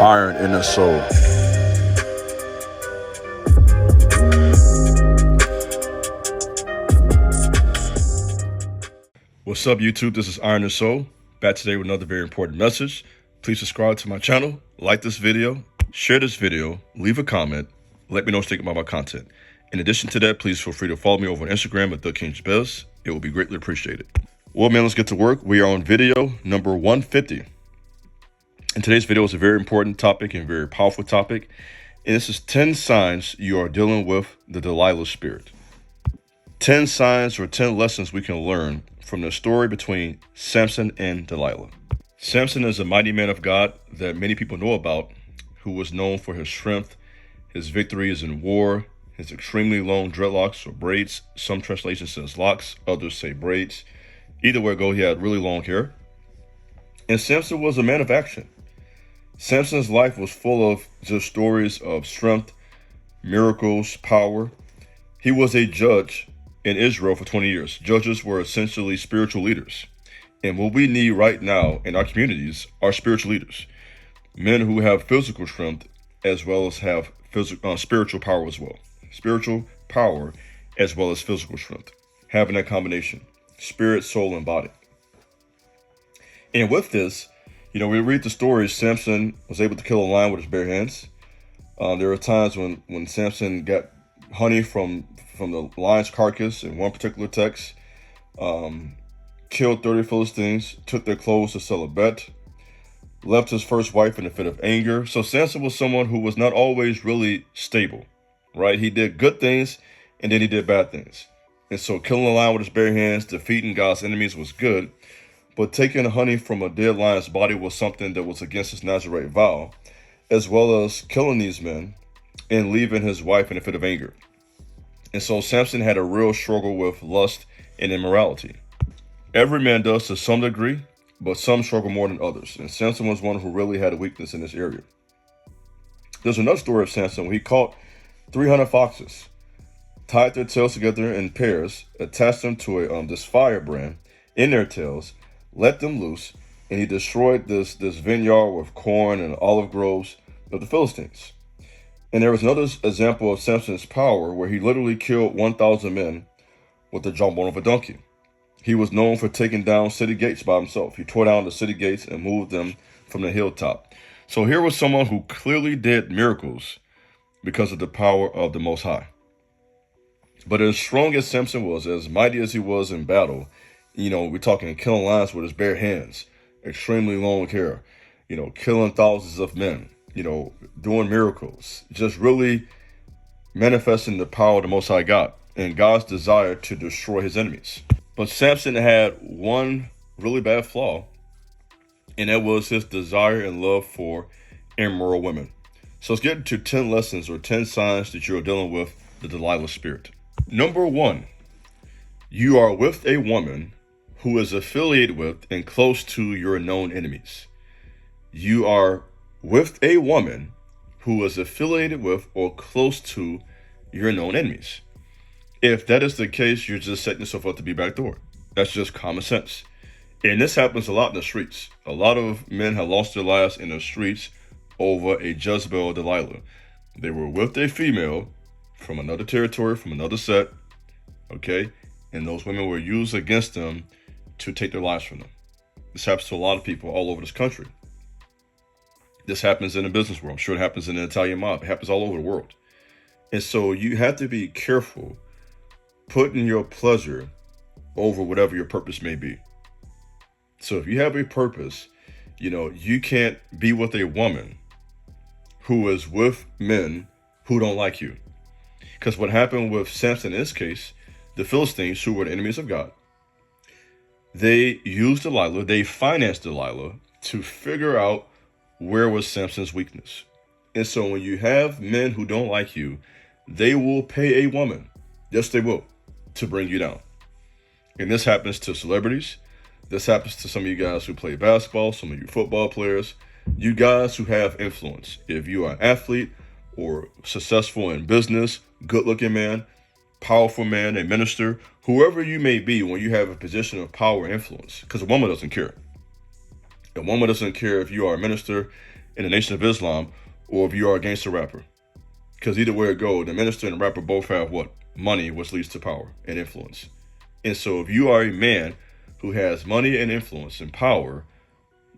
iron in his soul. What's up, YouTube? This is Iron and Soul, back today with another very important message. Please subscribe to my channel, like this video, share this video, leave a comment, let me know what you think about my content. In addition to that, please feel free to follow me over on Instagram at TheKingsBez. It will be greatly appreciated. Well, man, let's get to work. We are on video number 150. And today's video is a very important topic and very powerful topic. And this is 10 signs you are dealing with the Delilah spirit. 10 signs or 10 lessons we can learn from the story between Samson and Delilah. Samson is a mighty man of God that many people know about, who was known for his strength, his victories in war, his extremely long dreadlocks or braids. Some translations says locks, others say braids. Either way it go, he had really long hair. And Samson was a man of action. Samson's life was full of just stories of strength, miracles, power. He was a judge in Israel for 20 years. Judges were essentially spiritual leaders. And what we need right now in our communities are spiritual leaders. Men who have physical strength as well as have spiritual power as well. Spiritual power as well as physical strength. Having that combination. Spirit, soul, and body. And with this, we read the story. Samson was able to kill a lion with his bare hands. There were times when Samson got honey from the lion's carcass in one particular text. Killed 30 Philistines, took their clothes to sell a bet, left his first wife in a fit of anger. So Samson was someone who was not always really stable, right? He did good things and then he did bad things. And so killing a lion with his bare hands, defeating God's enemies was good, but taking honey from a dead lion's body was something that was against his Nazarite vow, as well as killing these men and leaving his wife in a fit of anger. And so Samson had a real struggle with lust and immorality. Every man does to some degree, but some struggle more than others. And Samson was one who really had a weakness in this area. There's another story of Samson where he caught 300 foxes, tied their tails together in pairs, attached them to this firebrand in their tails, let them loose, and he destroyed this vineyard with corn and olive groves of the Philistines. And there was another example of Samson's power where he literally killed 1,000 men with the jawbone of a donkey. He was known for taking down city gates by himself. He tore down the city gates and moved them from the hilltop. So here was someone who clearly did miracles because of the power of the Most High. But as strong as Samson was, as mighty as he was in battle, we're talking killing lions with his bare hands, extremely long hair, killing thousands of men, doing miracles, just really manifesting the power of the Most High God and God's desire to destroy his enemies. But Samson had one really bad flaw, and that was his desire and love for immoral women. So let's get into 10 lessons or 10 signs that you're dealing with the Delilah spirit. Number 1, you are with a woman who is affiliated with and close to your known enemies. You are with a woman who is affiliated with or close to your known enemies. If that is the case, you're just setting yourself up to be backdoored. That's just common sense. And this happens a lot in the streets. A lot of men have lost their lives in the streets over a Jezebel or Delilah. They were with a female from another territory, from another set, okay? And those women were used against them to take their lives from them. This happens to a lot of people all over this country. This happens in the business world. I'm sure it happens in the Italian mob. It happens all over the world. And so you have to be careful putting your pleasure over whatever your purpose may be. So if you have a purpose, you can't be with a woman who is with men who don't like you. Because what happened with Samson in this case, the Philistines, who were the enemies of God, they used Delilah, they financed Delilah to figure out where was Samson's weakness. And so when you have men who don't like you, they will pay a woman, yes they will, to bring you down. And this happens to celebrities. This happens to some of you guys who play basketball, some of you football players, you guys who have influence. If you are an athlete or successful in business, good-looking man, powerful man, a minister, whoever you may be when you have a position of power and influence, because a woman doesn't care. A woman doesn't care if you are a minister, in the Nation of Islam, or if you are a gangster rapper. Because either way it goes, the minister and the rapper both have what? Money, which leads to power and influence. And so if you are a man who has money and influence and power,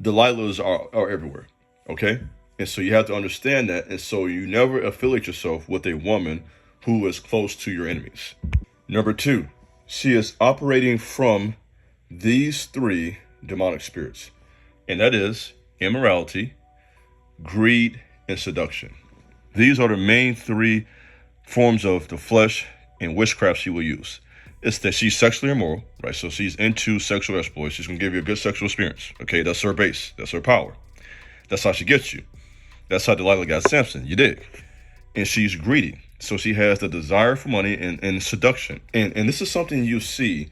Delilahs are everywhere. Okay? And so you have to understand that. And so you never affiliate yourself with a woman who is close to your enemies. Number 2, she is operating from these 3 demonic spirits. And that is immorality, greed, and seduction. These are the main 3 forms of the flesh and witchcraft she will use. It's that she's sexually immoral, right? So she's into sexual exploits. She's going to give you a good sexual experience. Okay, that's her base. That's her power. That's how she gets you. That's how Delilah got Samson. You dig? And she's greedy. So she has the desire for money and seduction. And this is something you see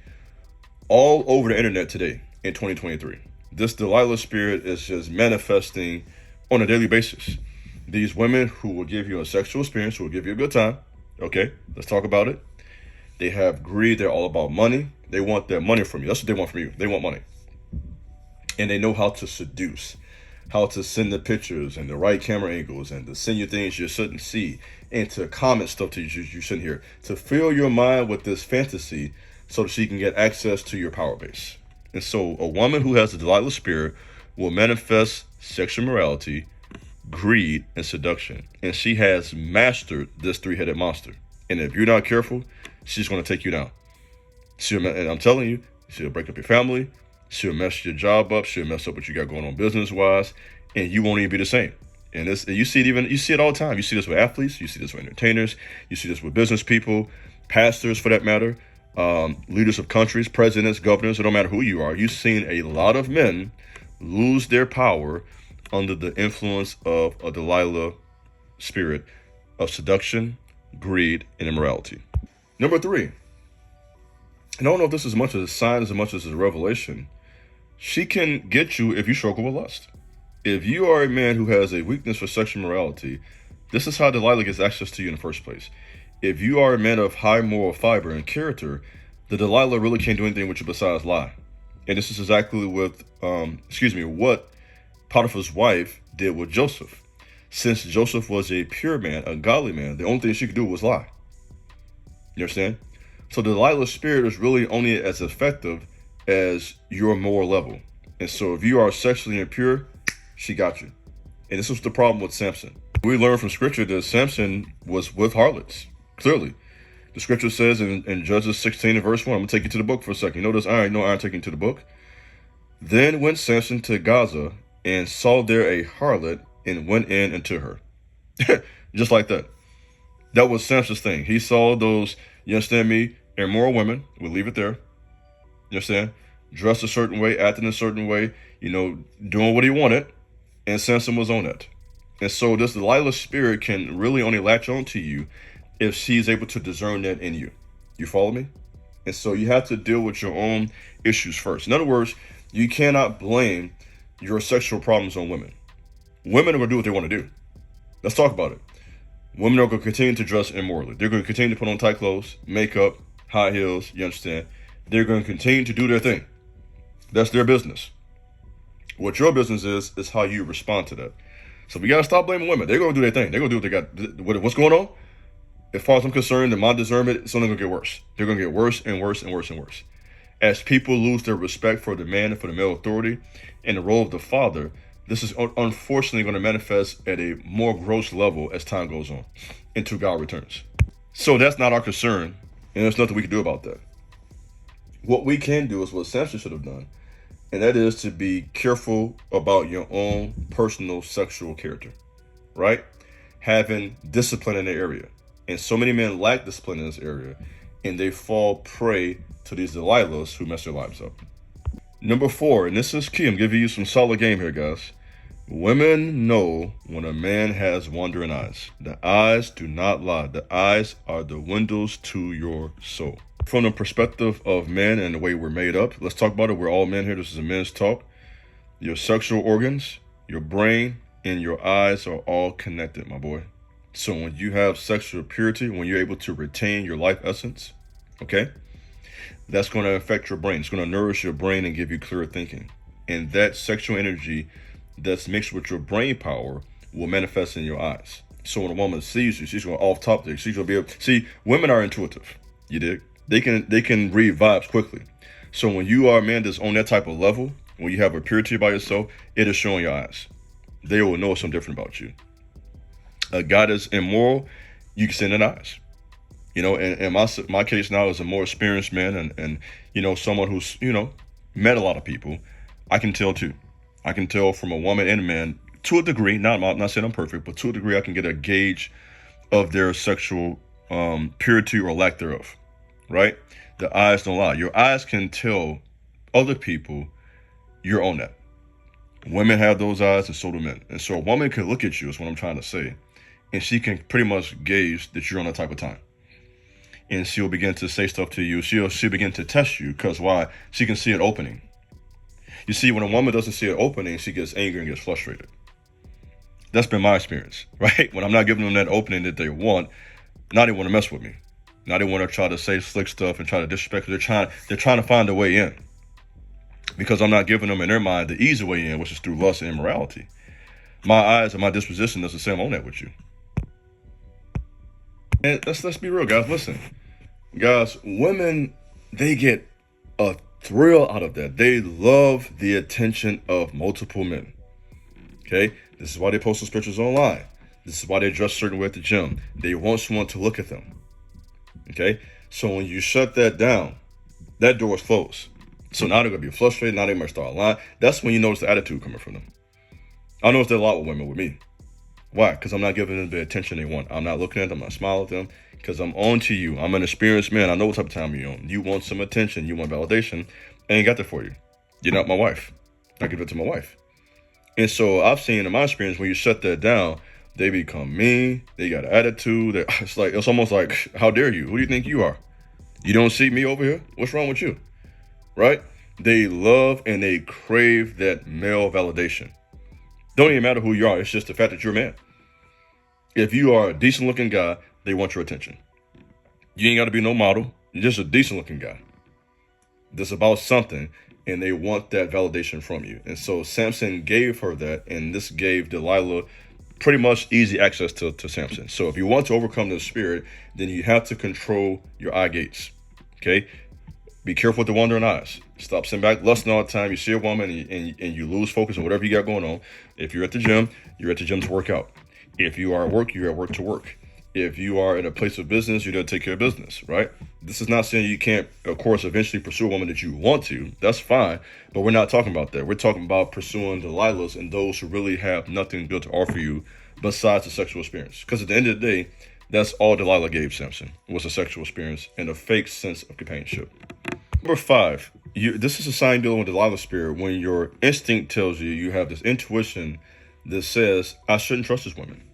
all over the internet today in 2023. This Delilah spirit is just manifesting on a daily basis. These women who will give you a sexual experience, who will give you a good time. Okay, let's talk about it. They have greed. They're all about money. They want their money from you. That's what they want from you. They want money. And they know how to seduce, how to send the pictures and the right camera angles and to send you things you shouldn't see and to comment stuff to you shouldn't hear, to fill your mind with this fantasy so that she can get access to your power base. And so a woman who has the Delilah spirit will manifest sexual morality, greed, and seduction. And she has mastered this 3-headed monster. And if you're not careful, she's going to take you down. And I'm telling you, she'll break up your family. She'll mess your job up. She'll mess up what you got going on business-wise. And you won't even be the same. And you see it all the time. You see this with athletes. You see this with entertainers. You see this with business people, pastors for that matter, leaders of countries, presidents, governors. It don't matter who you are. You've seen a lot of men lose their power under the influence of a Delilah spirit of seduction, greed, and immorality. Number 3, and I don't know if this is as much as a sign as much as a revelation. She can get you if you struggle with lust. If you are a man who has a weakness for sexual morality, this is how Delilah gets access to you in the first place. If you are a man of high moral fiber and character, the Delilah really can't do anything with you besides lie. And this is exactly what Potiphar's wife did with Joseph. Since Joseph was a pure man, a godly man, the only thing she could do was lie. You understand? So Delilah's spirit is really only as effective as your moral level. And so if you are sexually impure, she got you. And this was the problem with Samson. We learn from scripture that Samson was with harlots. Clearly. The scripture says in Judges 16 and verse 1, I'm going to take you to the book for a second. You notice, I taking you to the book. Then went Samson to Gaza and saw there a harlot and went in unto her. Just like that. That was Samson's thing. He saw those, you understand me, immoral women. We'll leave it there. You understand? Dressed a certain way, acting a certain way, doing what he wanted. And Samson was on that. And so this Delilah spirit can really only latch on to you if she's able to discern that in you. You follow me? And so you have to deal with your own issues first. In other words, you cannot blame your sexual problems on women. Women are going to do what they want to do. Let's talk about it. Women are going to continue to dress immorally. They're going to continue to put on tight clothes, makeup, high heels, you understand? They're going to continue to do their thing. That's their business. What your business is how you respond to that. So we got to stop blaming women. They're going to do their thing. They're going to do what they got. What's going on? As far as I'm concerned, in my discernment, it's only going to get worse. They're going to get worse and worse and worse and worse. As people lose their respect for the man and for the male authority and the role of the father, this is unfortunately going to manifest at a more gross level as time goes on until God returns. So that's not our concern, and there's nothing we can do about that. What we can do is what Samson should have done, and that is to be careful about your own personal sexual character, right? Having discipline in the area. And so many men lack discipline in this area, and they fall prey to these Delilahs who mess their lives up. Number 4, and this is key. I'm giving you some solid game here, guys. Women know when a man has wandering eyes. The eyes do not lie. The eyes are the windows to your soul. From the perspective of men and the way we're made up, let's talk about it. We're all men here. This is a men's talk. Your sexual organs, your brain, and your eyes are all connected, my boy. So when you have sexual purity, when you're able to retain your life essence, okay, that's going to affect your brain. It's going to nourish your brain and give you clearer thinking. And that sexual energy that's mixed with your brain power will manifest in your eyes. So when a woman sees you, she's going off top there. She's going to be able. See, women are intuitive. You dig? They can read vibes quickly. So when you are a man that's on that type of level, when you have a purity by yourself, it is showing your eyes. They will know something different about you. A guy that's immoral, you can see in the eyes. And my case now is a more experienced man, and someone who's met a lot of people. I can tell too. I can tell from a woman and a man to a degree. I'm not saying I'm perfect, but to a degree, I can get a gauge of their sexual purity or lack thereof. Right? The eyes don't lie. Your eyes can tell other people you're on that. Women have those eyes, and so do men. And so a woman can look at you, is what I'm trying to say, and she can pretty much gauge that you're on that type of time. And she'll begin to say stuff to you. She'll begin to test you, because why? She can see an opening. You see, when a woman doesn't see an opening, she gets angry and gets frustrated. That's been my experience, right? When I'm not giving them that opening that they want, now they want to mess with me. Now they want to try to say slick stuff and try to disrespect. They're trying to find a way in, because I'm not giving them in their mind the easy way in, which is through lust and immorality. My eyes and my disposition doesn't say I'm on that with you. And let's be real, guys. Listen, guys, women, they get a thrill out of that. They love the attention of multiple men. Okay, this is why they post those pictures online. This is why they dress certain way at the gym. They want someone to look at them. Okay, so when you shut that down, that door is closed. So now they're gonna be frustrated. Now they might start lying. That's when you notice the attitude coming from them. I notice that a lot with women with me. Why? Because I'm not giving them the attention they want. I'm not looking at them. I'm not smiling at them, because I'm on to you. I'm an experienced man. I know what type of time you're on. You want some attention. You want validation. I ain't got that for you. You're not my wife. I give it to my wife. And so I've seen in my experience, when you shut that down, they become mean. They got an attitude. It's almost like, how dare you? Who do you think you are? You don't see me over here? What's wrong with you? Right? They love and they crave that male validation. Don't even matter who you are. It's just the fact that you're a man. If you are a decent looking guy, they want your attention. You ain't got to be no model. You're just a decent looking guy. That's about something, and they want that validation from you. And so Samson gave her that, and this gave Delilah pretty much easy access to Samson. So if you want to overcome the spirit, then you have to control your eye gates. Okay? Be careful with the wandering eyes. Stop sitting back lusting all the time. You see a woman and you lose focus on whatever you got going on. If you're at the gym, you're at the gym to work out. If you are at work, you're at work to work. If you are in a place of business, you're going to take care of business, right? This is not saying you can't, of course, eventually pursue a woman that you want to. That's fine. But we're not talking about that. We're talking about pursuing Delilahs and those who really have nothing good to offer you besides the sexual experience. Because at the end of the day, that's all Delilah gave Samson, was a sexual experience and a fake sense of companionship. Number 5, this is a sign dealing with Delilah's spirit when your instinct tells you have this intuition that says, I shouldn't trust this woman.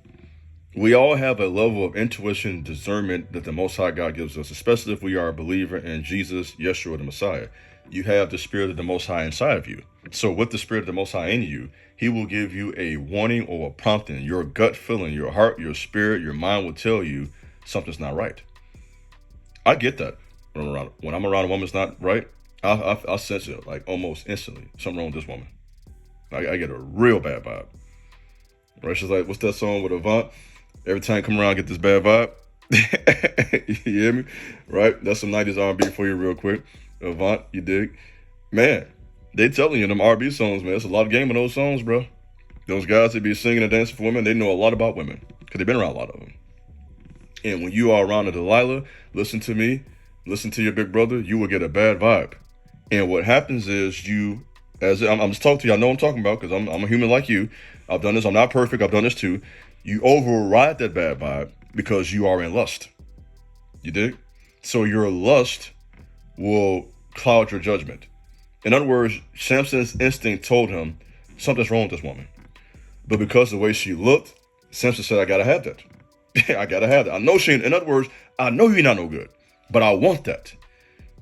We all have a level of intuition, discernment that the Most High God gives us, especially if we are a believer in Jesus, Yeshua, the Messiah. You have the Spirit of the Most High inside of you. So with the Spirit of the Most High in you, He will give you a warning or a prompting. Your gut feeling, your heart, your spirit, your mind will tell you something's not right. I get that. When I'm around a woman that's not right, I'll sense it like almost instantly. Something wrong with this woman. I get a real bad vibe. Right? She's like, what's that song with Avant? Every time I come around, I get this bad vibe. You hear me? Right? That's some 90s R&B for you real quick. Avant, you dig? Man, they telling you them R&B songs, man. It's a lot of game in those songs, bro. Those guys that be singing and dancing for women, they know a lot about women because they've been around a lot of them. And when you are around a Delilah, listen to me, listen to your big brother, you will get a bad vibe. And what happens is I'm just talking to you, I know what I'm talking about because I'm a human like you. I've done this, I'm not perfect, I've done this too. You override that bad vibe because you are in lust. You dig? So your lust will cloud your judgment. In other words, Samson's instinct told him something's wrong with this woman. But because of the way she looked, Samson said, I gotta have that. I gotta have that. I know in other words, I know you're not no good, but I want that.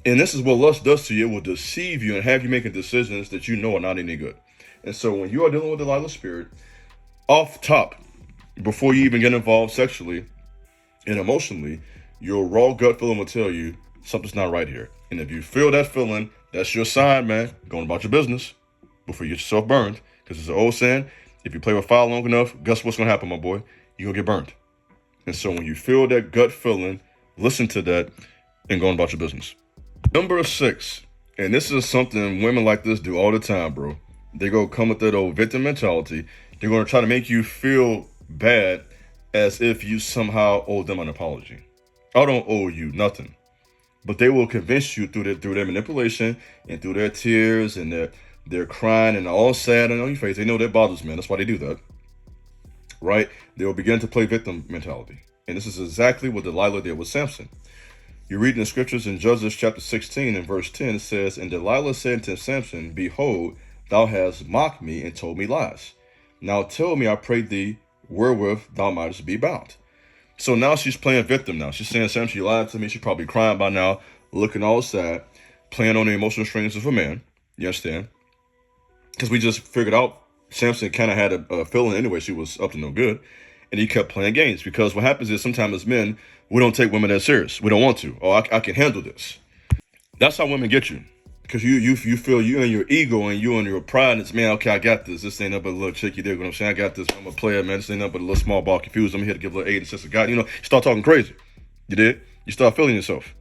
And this is what lust does to you. It will deceive you and have you making decisions that you know are not any good. And so when you are dealing with Delilah's spirit, off top, before you even get involved sexually and emotionally, your raw gut feeling will tell you something's not right here. And if you feel that feeling, that's your sign, man. Going about your business before you get yourself burned. Because it's an old saying, if you play with fire long enough, guess what's going to happen, my boy? You're going to get burned. And so when you feel that gut feeling, listen to that and go on about your business. Number 6, and this is something women like this do all the time, bro. They go come with that old victim mentality. They're going to try to make you feel bad as if you somehow owe them an apology. I don't owe you nothing. But they will convince you through their manipulation and through their tears and their crying and all sad and on your face. They know that bothers men. That's why they do that. Right? They will begin to play victim mentality. And this is exactly what Delilah did with Samson. You read in the scriptures in Judges chapter 16 and verse 10, it says, "And Delilah said to Samson, Behold, thou hast mocked me and told me lies. Now tell me, I pray thee, wherewith thou mightest be bound." So now she's playing victim now. She's saying, Samson, you lied to me. She's probably crying by now, looking all sad, playing on the emotional strings of a man. You understand? Because we just figured out Samson kind of had a feeling anyway she was up to no good. And he kept playing games. Because what happens is sometimes as men, we don't take women that serious. We don't want to. Oh, I can handle this. That's how women get you. Because you feel you and your ego and you and your pride, and it's, man, okay, I got this. This ain't up but a little chick, you dig what I'm saying? I got this. I'm a player, man. This ain't up but a little small ball confused. I'm here to give a little aid assist to God. You start talking crazy. You did? You start feeling yourself.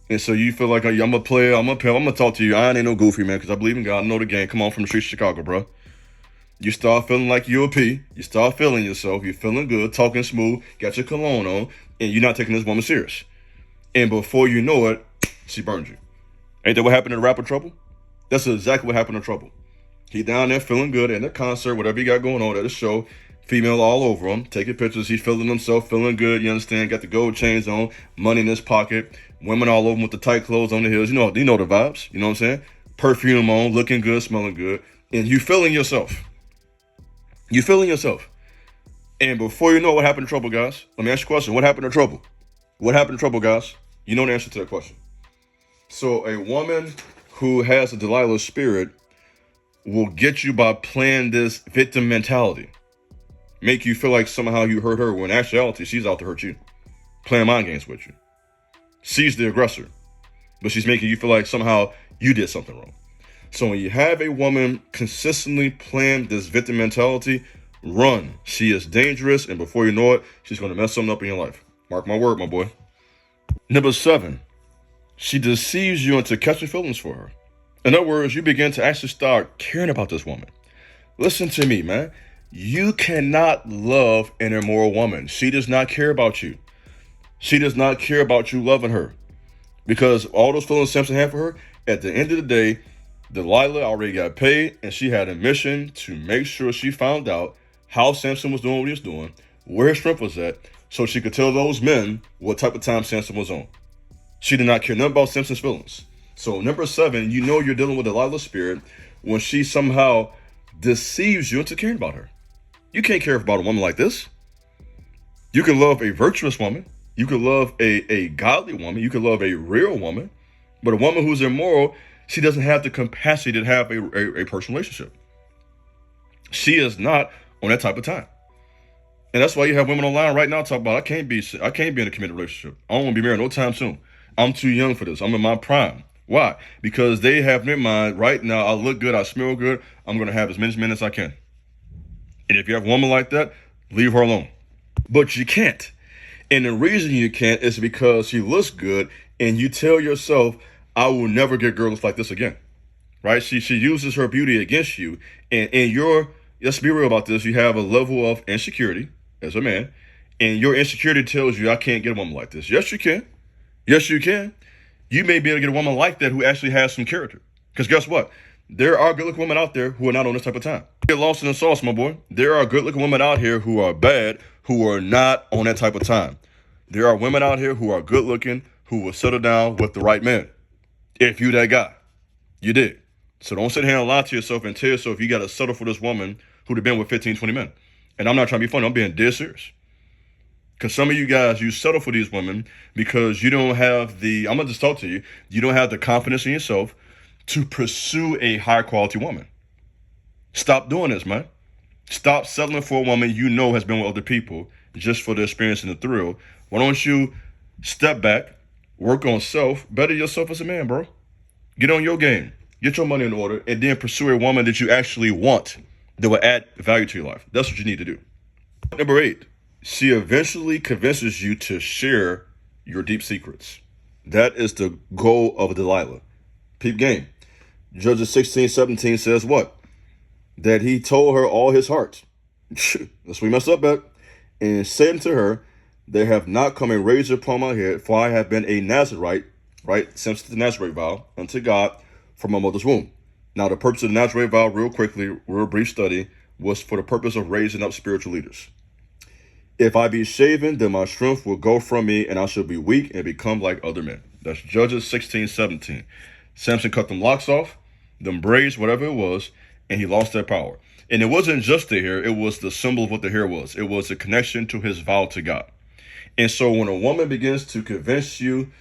And so you feel like, I'm a player, I'm a pimp, I'm going to talk to you. I ain't no goofy, man, because I believe in God. I know the game. Come on from the streets of Chicago, bro. You start feeling like you're a P. You start feeling yourself. You're feeling good, talking smooth, got your cologne on, and you're not taking this woman serious. And before you know it, she burned you. Ain't that what happened to the rapper Trouble? That's exactly what happened to Trouble. He down there feeling good in the concert, whatever he got going on at the show, female all over him, taking pictures. He's feeling himself, feeling good. You understand? Got the gold chains on, money in his pocket, women all over him with the tight clothes on the heels. You know the vibes. You know what I'm saying? Perfume on, looking good, smelling good, and you feeling yourself. You feeling yourself. And before you know what happened to Trouble, guys, let me ask you a question. What happened to Trouble? What happened to Trouble, guys? You know the answer to that question. So a woman who has a Delilah spirit will get you by playing this victim mentality. Make you feel like somehow you hurt her, when in actuality, she's out to hurt you. Playing mind games with you. She's the aggressor. But she's making you feel like somehow you did something wrong. So when you have a woman consistently playing this victim mentality, run. She is dangerous, and before you know it, she's going to mess something up in your life. Mark my word, my boy. Number 7, she deceives you into catching feelings for her. In other words, you begin to actually start caring about this woman. Listen to me, man. You cannot love an immoral woman. She does not care about you. She does not care about you loving her. Because all those feelings Samson had for her, at the end of the day, Delilah already got paid, and she had a mission to make sure she found out how Samson was doing what he was doing, where his strength was at, so she could tell those men what type of time Samson was on. She did not care nothing about Samson's feelings. So number 7, you know you're dealing with Delilah's spirit when she somehow deceives you into caring about her. You can't care about a woman like this. You can love a virtuous woman. You can love a godly woman. You can love a real woman. But a woman who's immoral, she doesn't have the capacity to have a personal relationship. She is not on that type of time. And that's why you have women online right now talking about, I can't be in a committed relationship. I don't want to be married no time soon. I'm too young for this. I'm in my prime. Why? Because they have in their mind, right now, I look good, I smell good, I'm going to have as many men as I can. And if you have a woman like that, leave her alone. But you can't. And the reason you can't is because she looks good, and you tell yourself, I will never get girls like this again. Right? She uses her beauty against you. And let's be real about this, you have a level of insecurity as a man, and your insecurity tells you, I can't get a woman like this. Yes, you can. Yes, you can. You may be able to get a woman like that who actually has some character. Because guess what? There are good-looking women out there who are not on this type of time. Get lost in the sauce, my boy. There are good-looking women out here who are bad, who are not on that type of time. There are women out here who are good-looking, who will settle down with the right man. If you that guy, you did. So don't sit here and lie to yourself and tell yourself you got to settle for this woman who'd have been with 15, 20 men. And I'm not trying to be funny. I'm being dead serious. Because some of you guys, you settle for these women because you don't have I'm going to just talk to you. You don't have the confidence in yourself to pursue a high quality woman. Stop doing this, man. Stop settling for a woman you know has been with other people just for the experience and the thrill. Why don't you step back, work on self, better yourself as a man, bro. Get on your game. Get your money in order, and then pursue a woman that you actually want. that will add value to your life. That's what you need to do. Number 8, she eventually convinces you to share your deep secrets. That is the goal of Delilah. Peep game. Judges 16:17 says what? That he told her all his heart. That's what we messed up at. And said unto her, there have not come a razor upon my head, for I have been a Nazarite, right? Since the Nazarite vow unto God from my mother's womb. Now, the purpose of the Nazarite vow, real quickly, real brief study, was for the purpose of raising up spiritual leaders. If I be shaven, then my strength will go from me, and I shall be weak and become like other men. That's Judges 16:17. Samson cut them locks off, them braids, whatever it was, and he lost that power. And it wasn't just the hair, it was the symbol of what the hair was. It was a connection to his vow to God. And so when a woman begins to convince you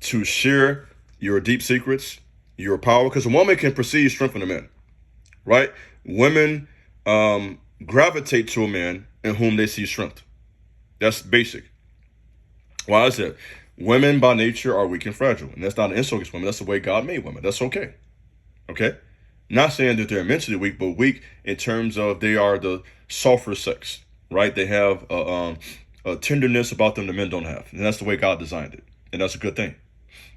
to share your deep secrets, your power, because a woman can perceive strength in a man, right? Women gravitate to a man in whom they see strength. That's basic. Why is that? Women by nature are weak and fragile. And that's not an insult against women. That's the way God made women. That's okay. Okay? Not saying that they're mentally weak, but weak in terms of they are the softer sex, right? They have a tenderness about them that men don't have. And that's the way God designed it. And that's a good thing.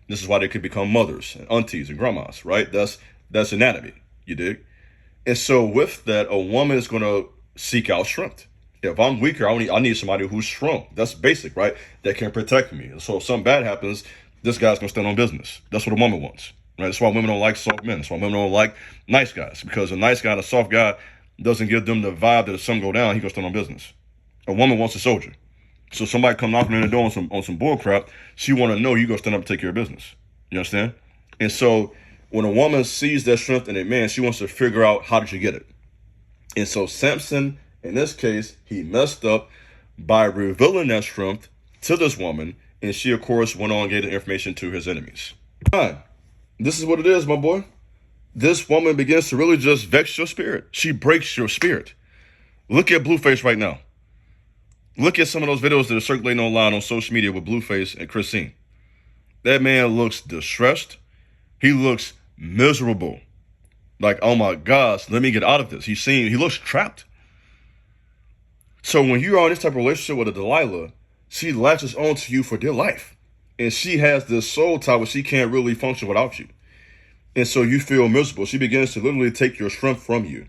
This is why they could become mothers and aunties and grandmas, right? That's anatomy, you dig? And so with that, a woman is going to seek out strength. If I'm weaker, I need somebody who's strong. That's basic, right? That can protect me. So if something bad happens, this guy's going to stand on business. That's what a woman wants, right? That's why women don't like soft men. That's why women don't like nice guys. Because a nice guy and a soft guy doesn't give them the vibe that if something go down, he's going to stand on business. A woman wants a soldier. So somebody come knocking on the door on some bull crap, she want to know you're going to stand up and take care of business. You understand? And so when a woman sees that strength in a man, she wants to figure out how did you get it. And so Samson, in this case, he messed up by revealing that strength to this woman, and she, of course, went on and gave the information to his enemies. Fine. This is what it is, my boy. This woman begins to really just vex your spirit. She breaks your spirit. Look at Blueface right now. Look at some of those videos that are circulating online on social media with Blueface and Christine. That man looks distressed. He looks miserable. Like, oh my gosh, let me get out of this. He looks trapped. So when you're on this type of relationship with a Delilah, she latches on to you for dear life. And she has this soul tie where she can't really function without you. And so you feel miserable. She begins to literally take your strength from you.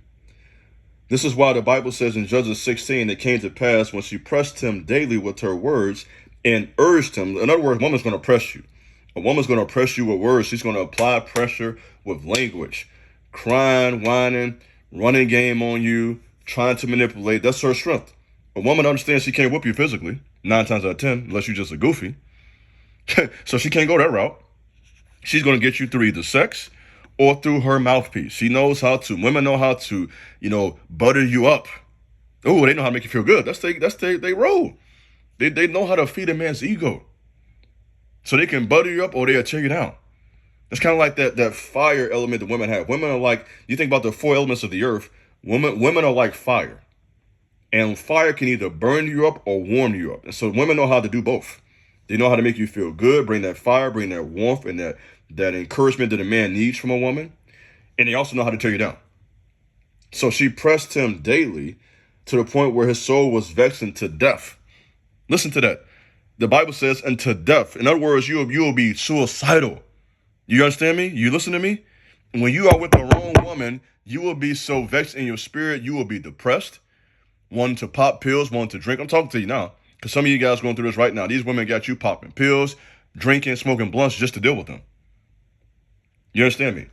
This is why the Bible says in Judges 16, it came to pass when she pressed him daily with her words and urged him. In other words, a woman's going to press you. A woman's going to press you with words. She's going to apply pressure with language. Crying, whining, running game on you, trying to manipulate. That's her strength. A woman understands she can't whoop you physically, 9 times out of 10, unless you're just a goofy. So she can't go that route. She's going to get you through either sex or through her mouthpiece. She knows how to. Women know how to, butter you up. Oh, they know how to make you feel good. That's they roll. They know how to feed a man's ego. So they can butter you up or they'll tear you down. It's kind of like that fire element that women have. Women are like, you think about the 4 elements of the earth. Women are like fire. And fire can either burn you up or warm you up. And so women know how to do both. They know how to make you feel good, bring that fire, bring that warmth, and that encouragement that a man needs from a woman. And they also know how to tear you down. So she pressed him daily to the point where his soul was vexed unto death. Listen to that. The Bible says unto death. In other words, you will be suicidal. You understand me? You listen to me? When you are with the wrong woman, you will be so vexed in your spirit, you will be depressed, wanting to pop pills, wanting to drink. I'm talking to you now, because some of you guys are going through this right now. These women got you popping pills, drinking, smoking blunts just to deal with them. You understand me?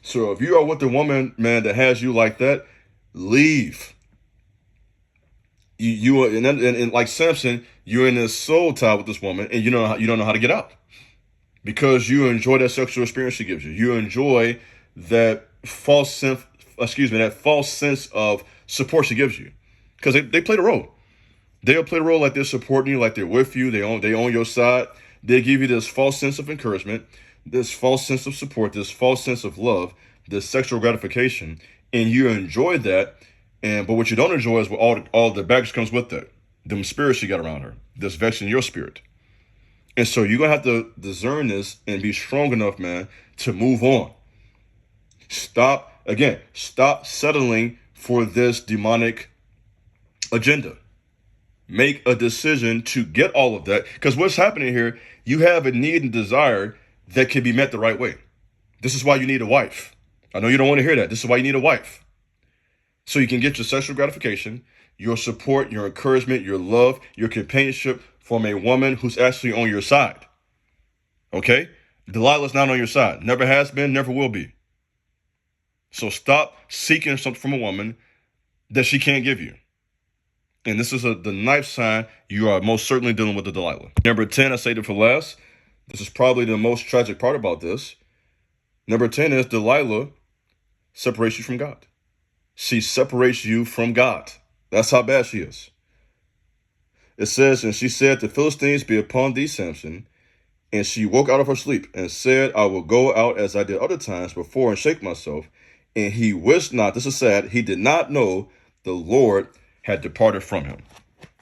So if you are with the woman, man, that has you like that, leave. You are, and like Samson, you're in this soul tie with this woman, and you don't know how to get out. Because you enjoy that sexual experience she gives you. You enjoy that false sense of support she gives you. Because they play the role. They'll play the role like they're supporting you, like they're with you, they own your side. They give you this false sense of encouragement, this false sense of support, this false sense of love, this sexual gratification, and you enjoy that. But what you don't enjoy is what all the baggage comes with that. Them spirits you got around her, this vexing your spirit. And so you're going to have to discern this and be strong enough, man, to move on. Stop settling for this demonic agenda. Make a decision to get all of that. Because what's happening here, you have a need and desire that can be met the right way. This is why you need a wife. I know you don't want to hear that. This is why you need a wife. So you can get your sexual gratification, your support, your encouragement, your love, your companionship from a woman who's actually on your side. Okay? Delilah's not on your side. Never has been, never will be. So stop seeking something from a woman that she can't give you. And this is the ninth sign. You are most certainly dealing with the Delilah. Number 10, I saved it for last. This is probably the most tragic part about this. Number 10 is Delilah separates you from God. She separates you from God. That's how bad she is. It says, and she said, the Philistines be upon thee, Samson. And she woke out of her sleep and said, I will go out as I did other times before and shake myself. And he wished not, this is sad, he did not know the Lord had departed from him.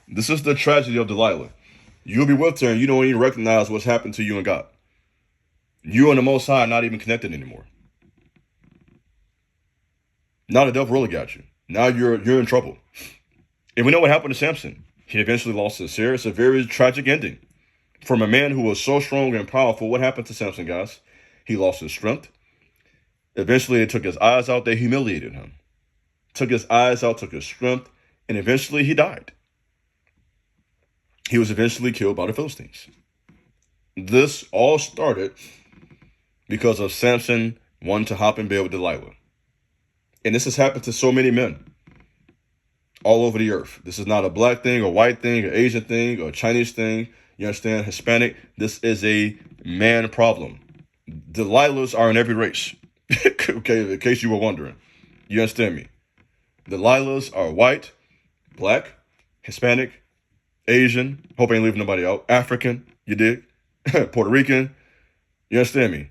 This is the tragedy of Delilah. You'll be with her and you don't even recognize what's happened to you and God. You and the Most High are not even connected anymore. Now the devil really got you. Now you're in trouble. And we know what happened to Samson. He eventually lost his hair. It's a very tragic ending. From a man who was so strong and powerful, what happened to Samson, guys? He lost his strength. Eventually, they took his eyes out. They humiliated him. Took his eyes out, took his strength, and eventually he died. He was eventually killed by the Philistines. This all started because of Samson wanting to hop in bed with Delilah. And this has happened to so many men all over the earth. This is not a black thing, a white thing, an Asian thing, or a Chinese thing. You understand? Hispanic. This is a man problem. Delilahs are in every race. Okay, in case you were wondering. You understand me? Delilahs are white, black, Hispanic, Asian. Hope I ain't leaving nobody out. African. You dig? Puerto Rican. You understand me?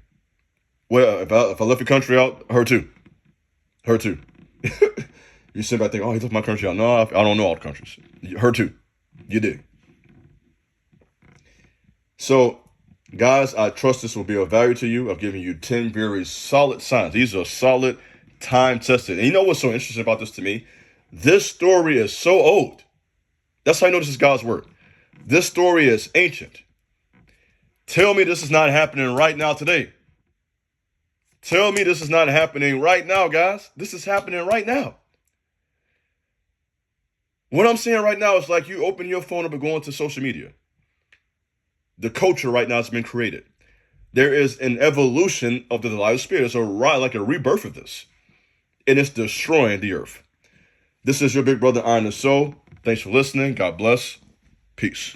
Well, if I left your country out, her too. Her too. You sit back think, oh, he left my country out. No, I don't know all the countries. Her too. You dig? So, guys, I trust this will be of value to you. I've given you 10 very solid signs. These are solid, time-tested. And you know what's so interesting about this to me? This story is so old. That's how I know this is God's word. This story is ancient. Tell me this is not happening right now today. Tell me this is not happening right now, guys. This is happening right now. What I'm saying right now is like you open your phone up and go into social media. The culture right now has been created. There is an evolution of the Delilah spirit. It's like a rebirth of this. And it's destroying the earth. This is your big brother, Iron and Soul. Thanks for listening. God bless. Peace.